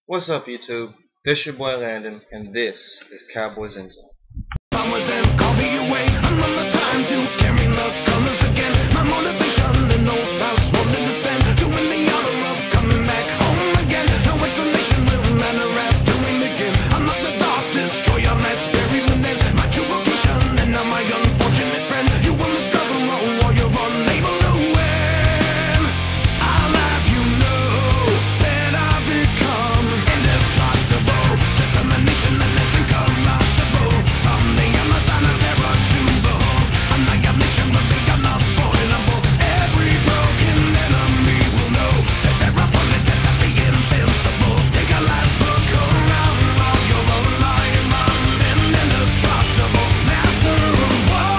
What's up, YouTube? This your boy Landon, and this is Cowboys End Zone. Promise and call me away. Another time to carry the colors again. My motivation and no house won't defend. Doing the honor of coming back home again. No explanation will matter after we begin. I'm not the dark destroyer that's buried within. My true vocation and not my unfortunate friend. You will discover all while you're unable to win. I'll have you know that I've become indestructible. Determination and less incorruptible. From the Amazon of terror to the whole annihilation will be unavoidable. Every broken enemy will know that they're opponent cannot be invincible. Take a last look around while you're alive. I'm an indestructible master of war.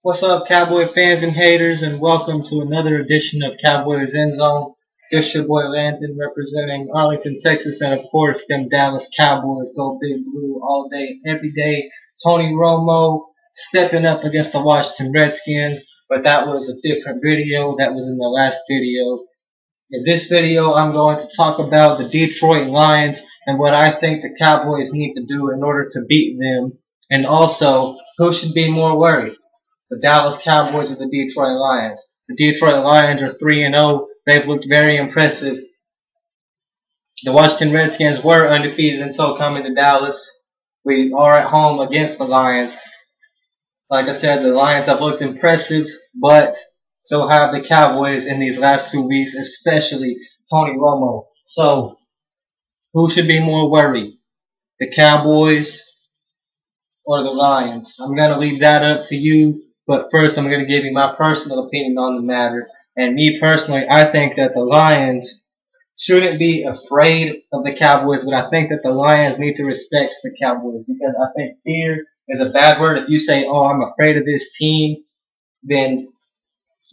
What's up, Cowboy fans and haters, and welcome to another edition of Cowboys End Zone. This your boy Landon representing Arlington, Texas, and of course, them Dallas Cowboys. Go Big Blue all day, every day. Tony Romo stepping up against the Washington Redskins, but that was a different video. That was in the last video. In this video, I'm going to talk about the Detroit Lions and what I think the Cowboys need to do in order to beat them, and also who should be more worried, the Dallas Cowboys or the Detroit Lions. The Detroit Lions are 3-0. They've looked very impressive. The Washington Redskins were undefeated until coming to Dallas. We are at home against the Lions. Like I said, the Lions have looked impressive, but so have the Cowboys in these last 2 weeks, especially Tony Romo. So, who should be more worried, the Cowboys or the Lions? I'm going to leave that up to you. But first, I'm going to give you my personal opinion on the matter. And me personally, I think that the Lions shouldn't be afraid of the Cowboys, but I think that the Lions need to respect the Cowboys, because I think fear is a bad word. If you say, oh, I'm afraid of this team, then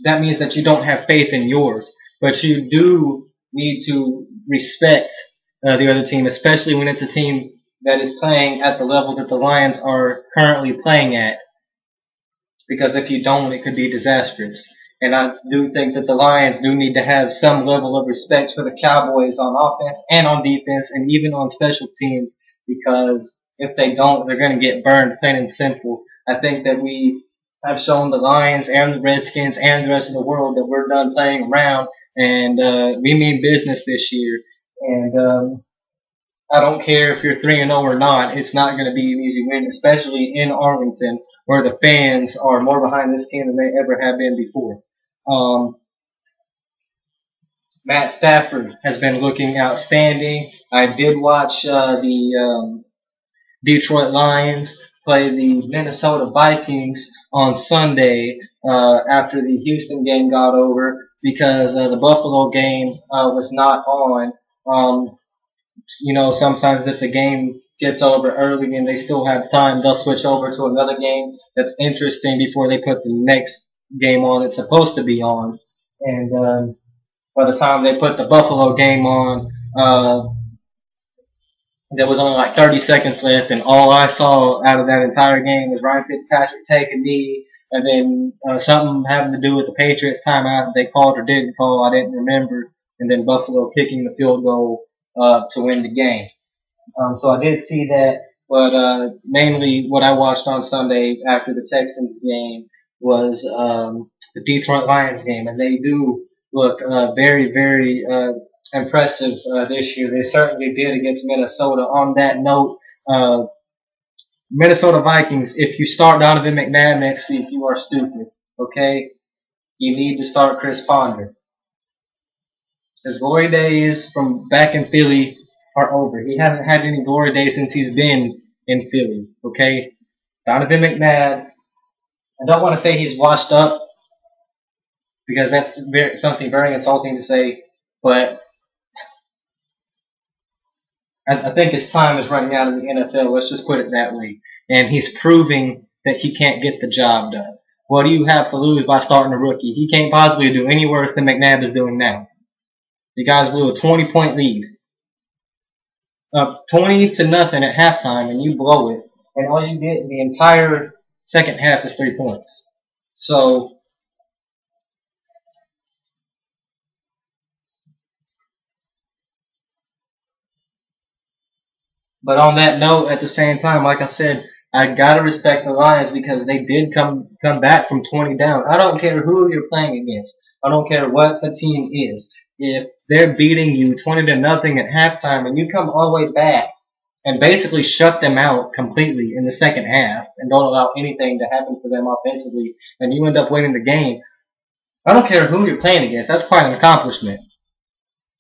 that means that you don't have faith in yours. But you do need to respect the other team, especially when it's a team that is playing at the level that the Lions are currently playing at. Because if you don't, it could be disastrous. And I do think that the Lions do need to have some level of respect for the Cowboys on offense and on defense and even on special teams, because if they don't, they're going to get burned, plain and simple. I think that we have shown the Lions and the Redskins and the rest of the world that we're done playing around, and we mean business this year. And I don't care if you're 3-0 or not. It's not going to be an easy win, especially in Arlington, where the fans are more behind this team than they ever have been before. Matt Stafford has been looking outstanding. I did watch the Detroit Lions play the Minnesota Vikings on Sunday after the Houston game got over, because the Buffalo game was not on. You know, sometimes if the game gets over early and they still have time, they'll switch over to another game that's interesting before they put the next game on it's supposed to be on. And by the time they put the Buffalo game on, there was only like 30 seconds left, and all I saw out of that entire game was Ryan Fitzpatrick take a knee, and then something having to do with the Patriots timeout that they called or didn't call, I didn't remember, and then Buffalo kicking the field goal to win the game. So I did see that, but mainly what I watched on Sunday after the Texans game was the Detroit Lions game, and they do look very, very impressive this year. They certainly did against Minnesota. On that note, Minnesota Vikings, if you start Donovan McNabb next week, you are stupid, okay? You need to start Chris Ponder. His glory days from back in Philly are over. He hasn't had any glory days since he's been in Philly, okay? Donovan McNabb, I don't want to say he's washed up, because that's something very insulting to say, but I think his time is running out in the NFL. Let's just put it that way. And he's proving that he can't get the job done. What do you have to lose by starting a rookie? He can't possibly do any worse than McNabb is doing now. You guys blew a 20-point lead. Up 20-0 at halftime, and you blow it. And all you get in the entire second half is 3 points. So But on that note, at the same time, like I said, I gotta respect the Lions because they did come back from 20 down. I don't care who you're playing against. I don't care what the team is. If they're beating you 20 to nothing at halftime and you come all the way back and basically shut them out completely in the second half and don't allow anything to happen for them offensively, and you end up winning the game, I don't care who you're playing against. That's quite an accomplishment.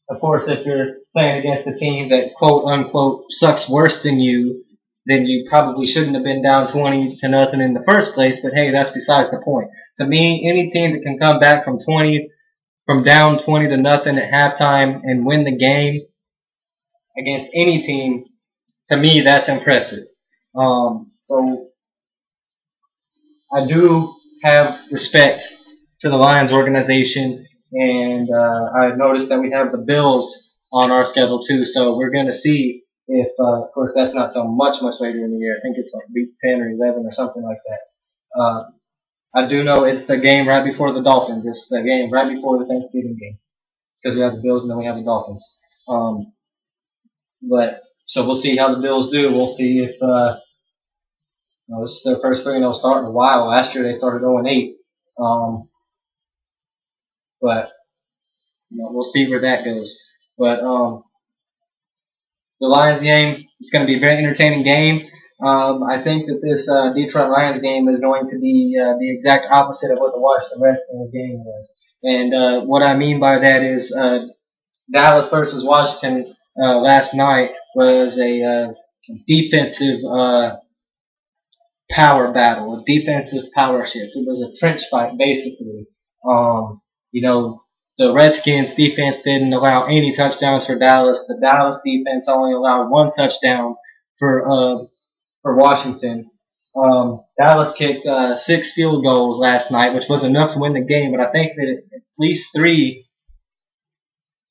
Of course, if you're playing against a team that quote unquote sucks worse than you, then you probably shouldn't have been down 20 to nothing in the first place. But hey, that's besides the point. To me, any team that can come back from down 20 to nothing at halftime and win the game against any team, to me, that's impressive. So I do have respect for the Lions organization, and I noticed that we have the Bills on our schedule too. So we're going to see if, of course, that's not so much later in the year. I think it's like week 10 or 11 or something like that. I do know it's the game right before the Dolphins. It's the game right before the Thanksgiving game because we have the Bills and then we have the Dolphins. But so we'll see how the Bills do. We'll see if this is their first 3-0 start in a while. Last year they started 0-8. But we'll see where that goes. But the Lions game is going to be a very entertaining game. I think that this Detroit Lions game is going to be the exact opposite of what the Washington Redskins game was. And what I mean by that is Dallas versus Washington last night was a defensive power battle, a defensive power shift. It was a trench fight, basically. The Redskins defense didn't allow any touchdowns for Dallas. The Dallas defense only allowed 1 touchdown for Washington. Dallas kicked 6 field goals last night, which was enough to win the game. But I think that at least three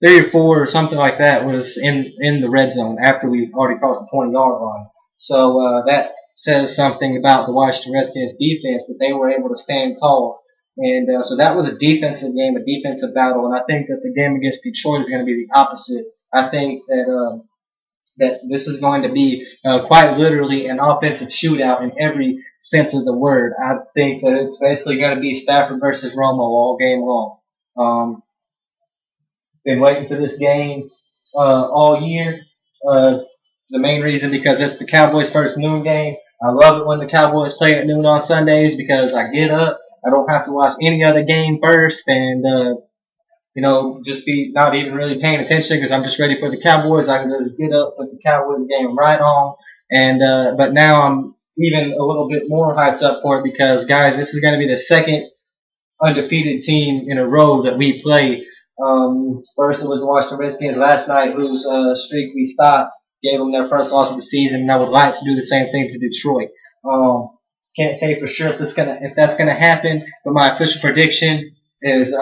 or four or something like that was in the red zone after we already crossed the 20-yard line. So that says something about the Washington Redskins defense, that they were able to stand tall. And so that was a defensive game, a defensive battle. And I think that the game against Detroit is going to be the opposite. I think that this is going to be quite literally an offensive shootout in every sense of the word. I think that it's basically going to be Stafford versus Romo all game long. Been waiting for this game all year. The main reason because it's the Cowboys' first noon game. I love it when the Cowboys play at noon on Sundays because I get up. I don't have to watch any other game first and, just be not even really paying attention because I'm just ready for the Cowboys. I can just get up, put the Cowboys game right on. And, but now I'm even a little bit more hyped up for it because, guys, this is going to be the second undefeated team in a row that we play. First it was the Washington Redskins last night, whose streak we stopped, gave them their first loss of the season, and I would like to do the same thing to Detroit. Can't say for sure if that's gonna happen, but my official prediction is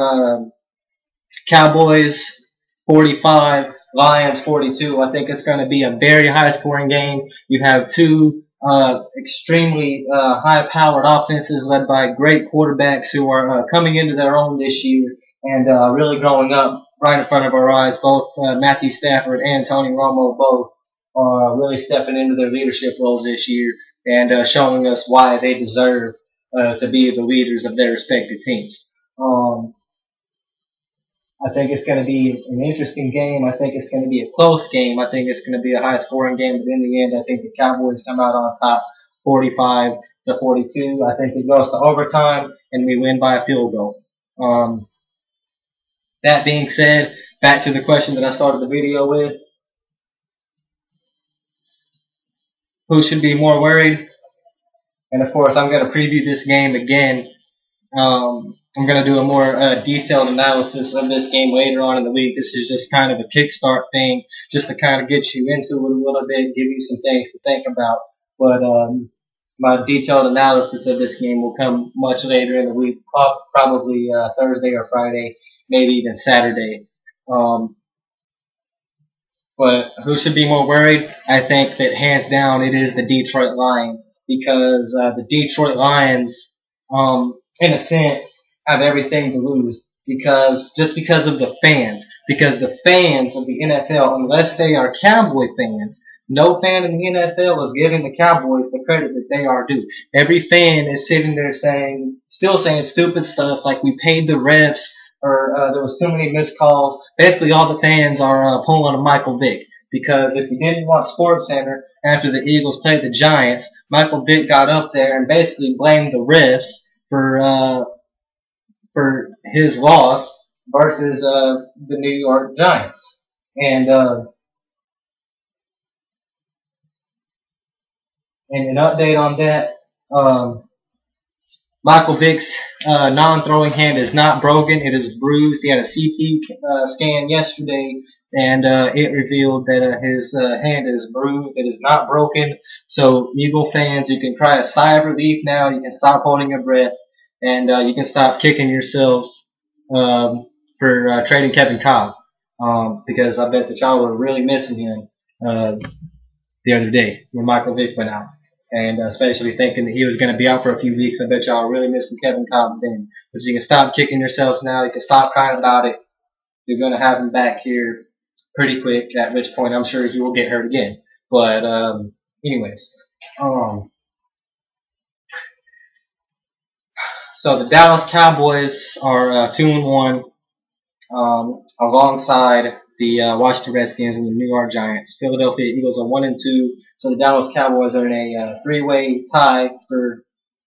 Cowboys 45, Lions 42. I think it's going to be a very high-scoring game. You have two extremely high-powered offenses led by great quarterbacks who are coming into their own this year and really growing up right in front of our eyes. Both Matthew Stafford and Tony Romo both are really stepping into their leadership roles this year and showing us why they deserve to be the leaders of their respective teams. I think it's going to be an interesting game. I think it's going to be a close game. I think it's going to be a high-scoring game. But in the end, I think the Cowboys come out on top 45-42. I think it goes to overtime, and we win by a field goal. That being said, back to the question that I started the video with. Who should be more worried? And, of course, I'm going to preview this game again. I'm going to do a more detailed analysis of this game later on in the week. This is just kind of a kickstart thing, just to kind of get you into it a little bit, give you some things to think about. But my detailed analysis of this game will come much later in the week, probably Thursday or Friday, maybe even Saturday. But who should be more worried? I think that hands down it is the Detroit Lions, because the Detroit Lions, in a sense, have everything to lose because of the fans. Because the fans of the NFL, unless they are Cowboy fans, No fan in the NFL is giving the Cowboys the credit that they are due. Every fan is sitting there still saying stupid stuff like we paid the refs or there was too many missed calls. Basically, all the fans are pulling a Michael Vick because if you didn't watch SportsCenter after the Eagles played the Giants, Michael Vick got up there and basically blamed the refs for his loss versus the New York Giants. And an update on that, Michael Vick's non-throwing hand is not broken. It is bruised. He had a CT scan yesterday, and it revealed that his hand is bruised. It is not broken. So, Eagle fans, you can cry a sigh of relief now. You can stop holding your breath, and you can stop kicking yourselves for trading Kevin Cobb, because I bet that y'all were really missing him the other day when Michael Vick went out. And especially thinking that he was going to be out for a few weeks. I bet y'all really missing Kevin Cobb then. But you can stop kicking yourselves now. You can stop crying about it. You're going to have him back here pretty quick, at which point I'm sure he will get hurt again. But anyways. So the Dallas Cowboys are 2-1 alongside the Washington Redskins and the New York Giants. Philadelphia Eagles are 1-2. So the Dallas Cowboys are in a three-way tie for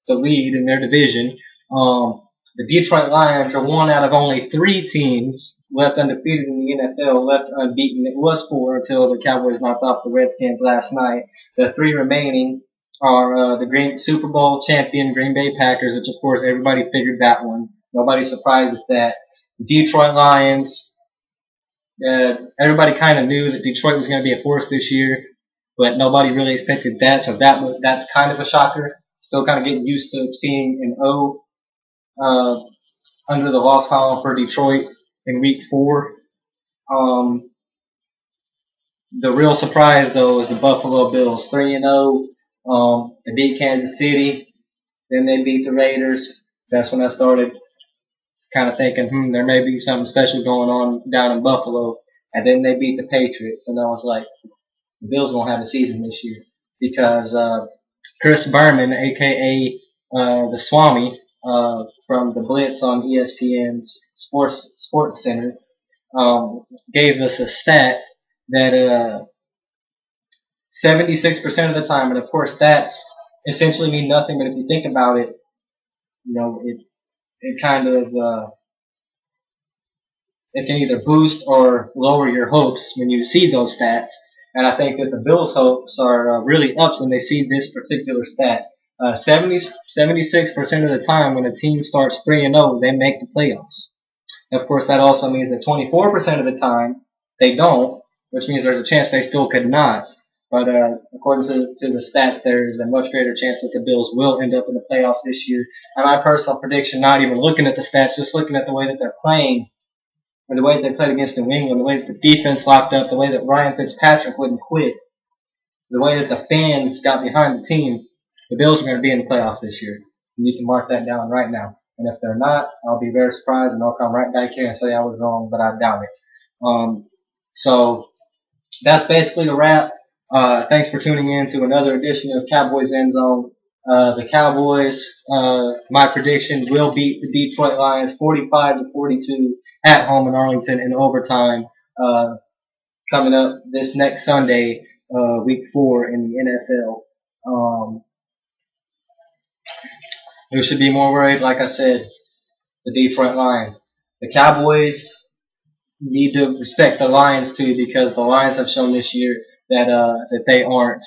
the lead in their division. The Detroit Lions are one out of only 3 teams left undefeated in the NFL, left unbeaten. It was 4 until the Cowboys knocked off the Redskins last night. The 3 remaining are the Super Bowl champion Green Bay Packers, which of course everybody figured that one. Nobody's surprised with that. The Detroit Lions, everybody kind of knew that Detroit was going to be a force this year, but nobody really expected that, so that's kind of a shocker. Still kind of getting used to seeing an O under the loss column for Detroit in Week 4. The real surprise, though, is the Buffalo Bills, 3-0. They beat Kansas City, then they beat the Raiders. That's when I started kind of thinking, there may be something special going on down in Buffalo. And then they beat the Patriots, and I was like, the Bills won't have a season this year because Chris Berman, a.k.a. The Swami, from the Blitz on ESPN's Sports Center, gave us a stat that 76% of the time, and of course stats essentially mean nothing, but if you think about it, it kind of it can either boost or lower your hopes when you see those stats. And I think that the Bills' hopes are really up when they see this particular stat. 76% of the time when a team starts 3-0, they make the playoffs. Of course, that also means that 24% of the time they don't, which means there's a chance they still could not. But according to the stats, there is a much greater chance that the Bills will end up in the playoffs this year. And my personal prediction, not even looking at the stats, just looking at the way that they're playing, or the way they played against New England, the way that the defense locked up, the way that Ryan Fitzpatrick wouldn't quit, the way that the fans got behind the team, the Bills are going to be in the playoffs this year. And you can mark that down right now. And if they're not, I'll be very surprised, and I'll come right back here and say I was wrong, but I doubt it. So that's basically a wrap. Thanks for tuning in to another edition of Cowboys End Zone. The Cowboys, my prediction, will beat the Detroit Lions 45-42 at home in Arlington in overtime, coming up this next Sunday, Week 4 in the NFL. Who should be more worried? Like I said, the Detroit Lions. The Cowboys need to respect the Lions too, because the Lions have shown this year that they aren't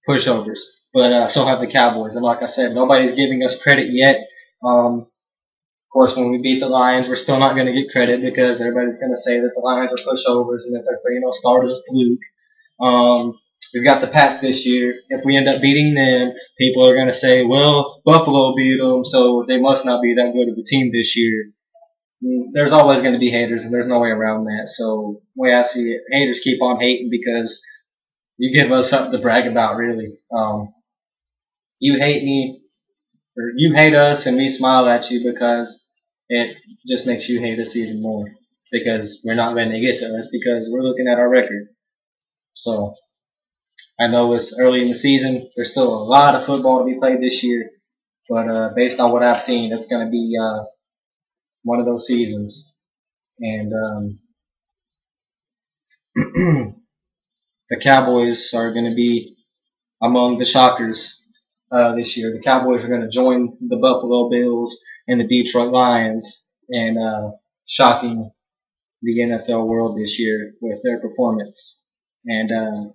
pushovers. But so have the Cowboys. And like I said, nobody's giving us credit yet. Of course, when we beat the Lions, we're still not going to get credit because everybody's going to say that the Lions are pushovers and that their 3-0 start is a fluke. We've got the Pats this year. If we end up beating them, people are going to say, well, Buffalo beat them, so they must not be that good of a team this year. There's always going to be haters, and there's no way around that. So the way I see it, haters keep on hating because you give us something to brag about, really. You hate me, or you hate us, and we smile at you because it just makes you hate us even more because we're not letting it get to us because we're looking at our record. So I know it's early in the season. There's still a lot of football to be played this year, but based on what I've seen, it's going to be one of those seasons. And the Cowboys are going to be among the shockers this year. The Cowboys are going to join the Buffalo Bills and the Detroit Lions in shocking the NFL world this year with their performance. And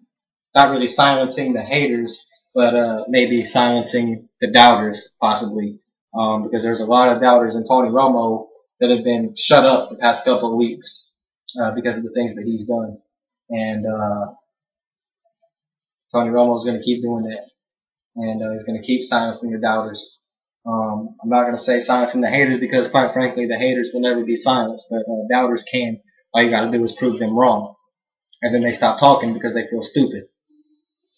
not really silencing the haters, but maybe silencing the doubters, possibly. Because there's a lot of doubters in Tony Romo that have been shut up the past couple of weeks because of the things that he's done. And Tony Romo is going to keep doing that. And he's going to keep silencing the doubters. I'm not going to say silencing the haters because, quite frankly, the haters will never be silenced, but doubters can. All you got to do is prove them wrong. And then they stop talking because they feel stupid.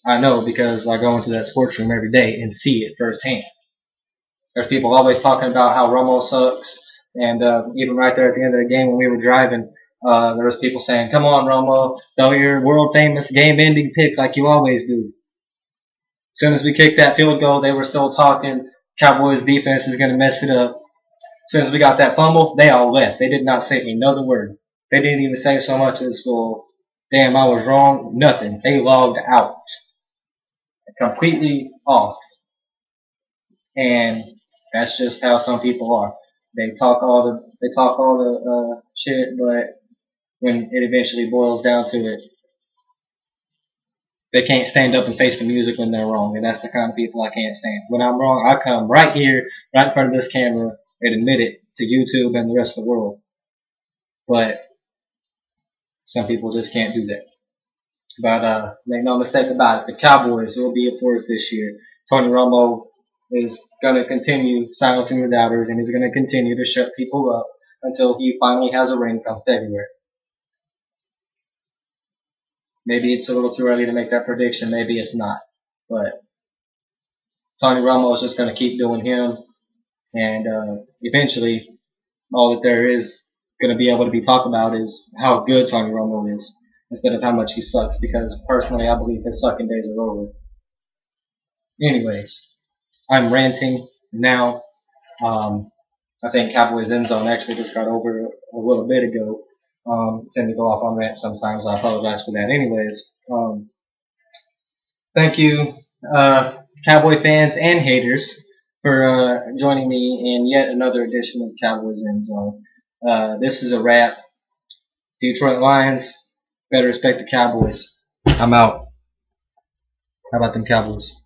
I know because I go into that sports room every day and see it firsthand. There's people always talking about how Romo sucks, and even right there at the end of the game when we were driving, there was people saying, "Come on, Romo, throw your world famous game-ending pick like you always do." As soon as we kicked that field goal, they were still talking. Cowboys defense is going to mess it up. As soon as we got that fumble, they all left. They did not say another word. They didn't even say so much as, "Well, damn, I was wrong." Nothing. They logged out. Completely off. And that's just how some people are. They talk all the shit, but when it eventually boils down to it, they can't stand up and face the music when they're wrong, and that's the kind of people I can't stand. When I'm wrong, I come right here, right in front of this camera, and admit it to YouTube and the rest of the world. But some people just can't do that. But make no mistake about it, the Cowboys will be a force this year. Tony Romo is going to continue silencing the doubters, and he's going to continue to shut people up until he finally has a ring come February. Maybe it's a little too early to make that prediction. Maybe it's not. But Tony Romo is just going to keep doing him, and eventually all that there is going to be able to be talked about is how good Tony Romo is instead of how much he sucks, because personally I believe his sucking days are over. Anyways, I'm ranting now. I think Cowboys End Zone actually just got over a little bit ago. Tend to go off on rant sometimes. I apologize for that. Anyways, thank you, Cowboy fans and haters, for joining me in yet another edition of Cowboys End Zone. This is a wrap. Detroit Lions, better respect the Cowboys. I'm out. How about them Cowboys?